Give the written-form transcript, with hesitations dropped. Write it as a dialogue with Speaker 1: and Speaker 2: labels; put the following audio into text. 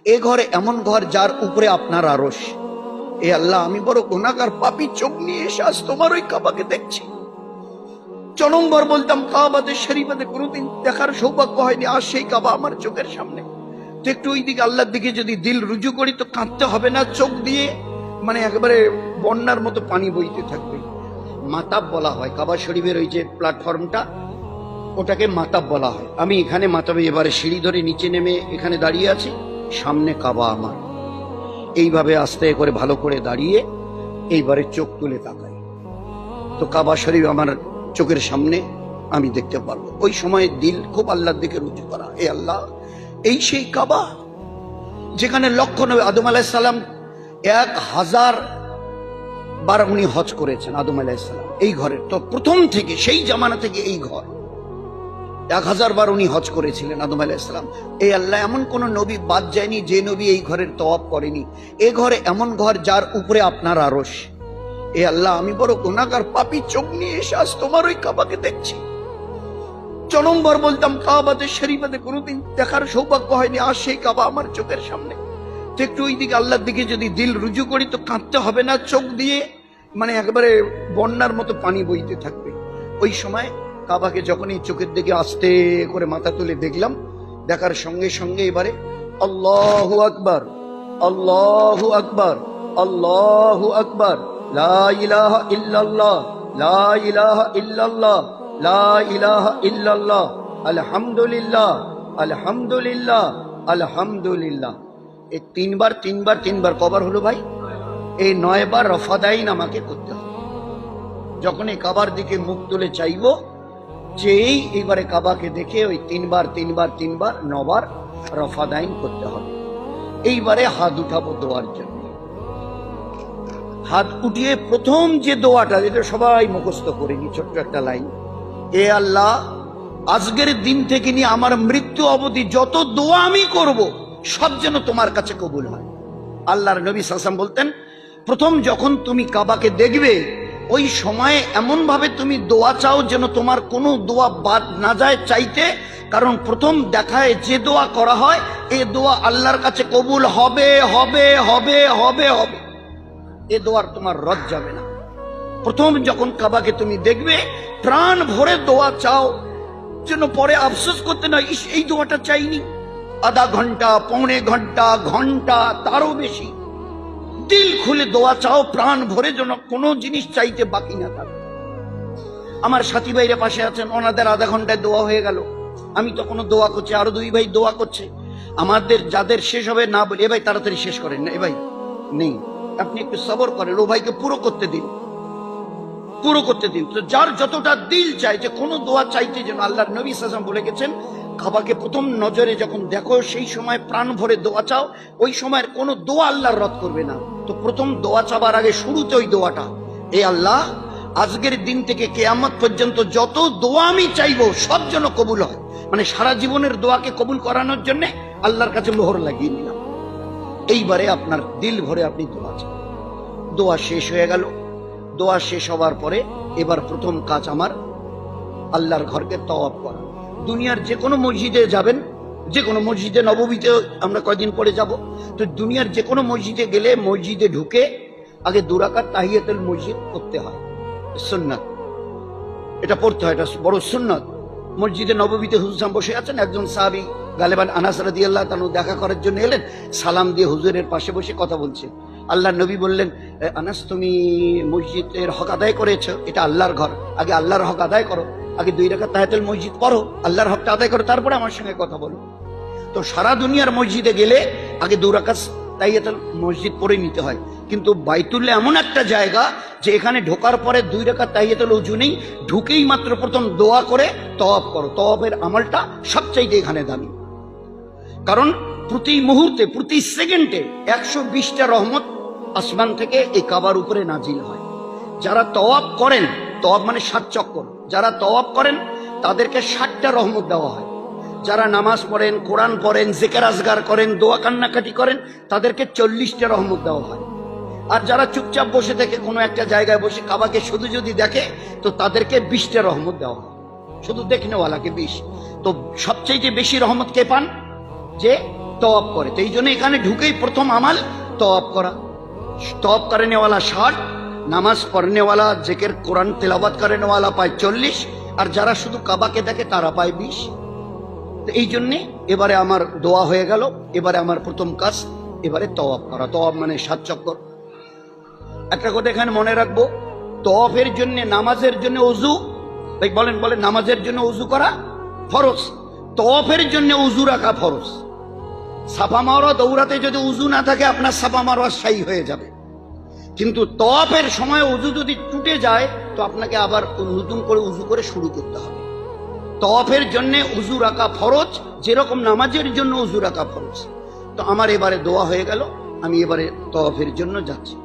Speaker 1: এ ঘরে এমন ঘর যার উপরে আপনার আরশ। এ আল্লাহ, আমি বড় গুনাহগার পাপী, চোখ নিয়ে এসে আজ তোমার ওই কাবাকে দেখছি। জনমবার বলতাম কাবাতে শরীফাতে কোনোদিন দেখার সৌভাগ্য হয়নি, আজ সেই কাবা আমার চোখের সামনে। তো একটু ওই দিকে আল্লাহর দিকে যদি দিল রুজু করি তো কাঁদতে হবে না, চোখ দিয়ে মানে একেবারে বন্যার মতো পানি বইতে থাকবে। মাতাব বলা হয় কাবা শরীফের ওই যে প্ল্যাটফর্মটা, ওটাকে মাতাব বলা হয়। আমি এখানে মাতাবে এবারে সিঁড়ি ধরে নিচে নেমে এখানে দাঁড়িয়ে আছি, সামনে কাবা আমার। এইভাবে আস্তে করে ভালো করে দাঁড়িয়ে এইবারে চোখ তুলে তাকাই তো কাবা শরীফ আমার চোখের সামনে আমি দেখতে পারবো। ওই সময় দিল খুব আল্লাহর দিকে রুজু করা, এ আল্লাহ, এই সেই কাবা যেখানে লক্ষ নবী আদম আলাইহিস সালাম 1000 বার উনি হজ করেছেন। আদম আলাইহিস সালাম এই ঘরের তো প্রথম থেকে, সেই জামানা থেকে এই ঘর 1000 বার উনি হজ করেছিলেন আদম আলাইহিস সালাম। এই আল্লাহ, এমন কোন নবী বাদ যায়নি যে নবী এই ঘরের তওয়াফ করেনি। এ ঘরে এমন ঘর যার উপরে আপনার আরশ। এ আল্লাহ, আমি বড় গুনাহগার পাপী, চোখ নিয়ে এসে আজ তোমার ওই কাবাকে দেখছি। জনমবার বলতাম কাবাতে শরীফাতে কোনোদিন দেখার সৌভাগ্য হয়নি, আজ সেই কাবা আমার চোখের সামনে। তো একটু ওই দিকে আল্লাহর দিকে যদি দিল রুজু করি তো কাঁদতে হবে না, চোখ দিয়ে মানে একেবারে বন্যার মতো পানি বইতে থাকবে। ওই সময় কাবাকে যখনই চোখের দিকে আস্তে করে মাথা তুলে দেখলাম, দেখার সঙ্গে সঙ্গে এবারে আল্লাহু আকবার, আল্লাহু আকবার, আল্লাহু আকবার, লা ইলাহা ইল্লাল্লাহ, লা ইলাহা ইল্লাল্লাহ, লা ইলাহা ইল্লাল্লাহ, আলহামদুলিল্লাহ, আলহামদুলিল্লাহ, আলহামদুলিল্লাহ। এই তিনবার কবার হলো ভাই? এই 9 বার রফাদাইন আমাকে করতে হবে। যখন এই কাবার দিকে মুখ তুলে চাইব, যেই এইবারে কাবাকে দেখে ওই তিনবার 9 বার রফাদাইন করতে হবে। এইবারে হাত উঠাবো দোয়ার জন্য। হাত উঠিয়ে প্রথম যে দোয়াটা, যেটা সবাই মুখস্থ করে নি, ছোট্ট একটা লাইন, এ আল্লাহ, আজকের দিন থেকে নিয়ে আমার মৃত্যু অবধি যত দোয়া আমি করব সব যেন তোমার কাছে কবুল হয়। আল্লাহর নবী সাল্লাল্লাহু আলাইহি ওয়াসাল্লাম বলতেন, প্রথম যখন তুমি কাবাকে দেখবে ওই সময়ে এমন ভাবে তুমি দোয়া চাও যেন তোমার কোনো দোয়া বাদ না যায় চাইতে, কারণ প্রথম দেখায় যে দোয়া করা হয় এই দোয়া আল্লাহর কাছে কবুল হবে হবে হবে হবে হবে। এ দোয়ার তোমার রদ যাবে না। প্রথম যখন কাবাকে তুমি দেখবে প্রাণ ভরে দোয়া চাও, যেন পরে আফসোস করতে না, এই দোয়াটা চাইনি। আধা ঘন্টা, পৌনে ঘন্টা, ঘন্টা, তারও বেশি দিল খুলে দোয়া চাও, প্রাণ ভরে, যেন কোনো জিনিস চাইতে বাকি না থাকে। আমার সাথী ভাইরা পাশে আছেন, ওনাদের আধা ঘন্টায় দোয়া হয়ে গেল, আমি তখনও দোয়া করছি, আরো 2 ভাই দোয়া করছে। আমাদের যাদের শেষ হবে না বলি, এ ভাই তাড়াতাড়ি শেষ করেন না, এ ভাই নেই, আপনি একটু সবর করেন, ও ভাইকে পুরো করতে দিন, পুরো করতে দিন। তো যার যতটা দিল চাই, যে কোনো দোয়া চাইতে যেন, আল্লাহর নবী সাল্লাল্লাহু আলাইহি ওয়াসাল্লাম বলে গেছেন, কাবাকে প্রথম নজরে যখন দেখো সেই সময় প্রাণ ভরে দোয়া চাও, ওই সময়ের কোনো দোয়া আল্লাহর রদ করবে না। তো প্রথম দোয়া চাবার আগে শুরুতে ওই দোয়াটা, এ আল্লাহ, আজকের দিন থেকে কিয়ামত পর্যন্ত যত দোয়া আমি চাইবো সব যেন কবুল হয়। মানে সারা জীবনের দোয়াকে কবুল করানোর জন্য আল্লাহর কাছে মোহর লাগিয়ে নিলাম। এইবারে আপনার দিল ভরে আপনি দোয়া চান। দোয়া শেষ হয়ে গেল। দোয়া শেষ হওয়ার পরে এবার প্রথম কাজ আমার আল্লাহর ঘরকে তওয়াফ করা। দুনিয়ার যে কোনো মসজিদে যাবেন, যে কোনো মসজিদে নববীতে আমরা কয়দিন পরে যাব, তো দুনিয়ার যে কোনো মসজিদে গেলে মসজিদে ঢুকে আগে 2 রাকাত তাহিয়াতুল মসজিদ করতে হয়, সুন্নাত। এটা পড়তে হয়, এটা বড় সুন্নাত। মসজিদে নববীতে হুজুর বসে আছেন, একজন সাহাবী গালেবান আনাস রাদিয়াল্লাহু তাআলা দেখা করার জন্য এলেন, সালাম দিয়ে হুজুরের পাশে বসে কথা বলছে। আল্লাহর নবী বললেন, আনাস, তুমি মসজিদের হক আদায় করেছো, এটা আল্লাহর ঘর, আগে আল্লাহর হক আদায় করো, আগে 2 রাকাত তাহিয়াতুল মসজিদ পড়ো, আল্লাহর হকটা আদায় করো, তারপরে আমার সঙ্গে কথা বলো। তো সারা দুনিয়ার মসজিদে গেলে আগে 2 রাকাত তাহিয়াতুল মসজিদ পড়ে নিতে হয়, কিন্তু বাইতুল্লাহ এমন একটা জায়গা যে এখানে ঢোকার পরে 2 রাকাত তাহিয়াতুল ওযু নেই, ঢুকেই মাত্র প্রথম দোয়া করে তওয়াফ করো। তওয়াফের আমলটা সবচাইতে এখানে দামি, কারণ প্রতি মুহূর্তে, প্রতি সেকেন্ডে 120টা রহমত আসমান থেকে এই কাবার উপরে নাজিল হয়। যারা তওয়াফ করেন, তওয়াফ মানে 7 চক্কর, যারা তওয়াফ করেন তাদেরকে 60টা রহমত দেওয়া হয়। যারা নামাজ পড়েন, কোরআন পড়েন, জিকির আজগার করেন, দোয়া কান্নাকাটি করেন, তাদেরকে 40টা রহমত দেওয়া হয়। আর যারা চুপচাপ বসে থেকে কোনো একটা জায়গায় বসে কাবাকে শুধু যদি দেখে, তো তাদেরকে 20টা রহমত দেওয়া হয়, শুধু দেখনেওয়ালাকে 20। তো সবচেয়ে বেশি রহমত কে পান? যে তওয়াব করে। তো এই জন্য এখানে ঢুকেই প্রথম আমাল তওয়াব করা। तौब करने वाला 60, नामाज पढ़ने वाला जिक्र कुरान तिलावत करने वाला पाए 40, और যারা শুধু কাবাকে দেখে তারা পায় 20। তো এই জন্য এবারে আমার দোয়া হয়ে গেল। এবারে আমার প্রথম কাজ এবারে তওয়াব করা। তওয়াব মানে 7 চক্কর। একটা কথা এখানে মনে রাখবো, তওয়াফের জন্য, নামাজের জন্য ওযু, ভাই বলেন বলেন, নামাজের জন্য ওযু করা ফরজ, তওয়াফের জন্য ওযু রাখা ফরজ। সাফা মারওয়া দৌড়াতে যদি উজু না থাকে আপনার সাফা মারওয়া সাই হয়ে যাবে, কিন্তু তওয়াফের সময় উজু যদি টুটে যায় তো আপনাকে আবার নতুন করে উজু করে শুরু করতে হবে। তওয়াফের জন্য উজু রাখা ফরজ, যেরকম নামাজের জন্য উজু রাখা ফরজ। তো আমার এবারে দোয়া হয়ে গেল, আমি এবারে তওয়াফের জন্য যাচ্ছি।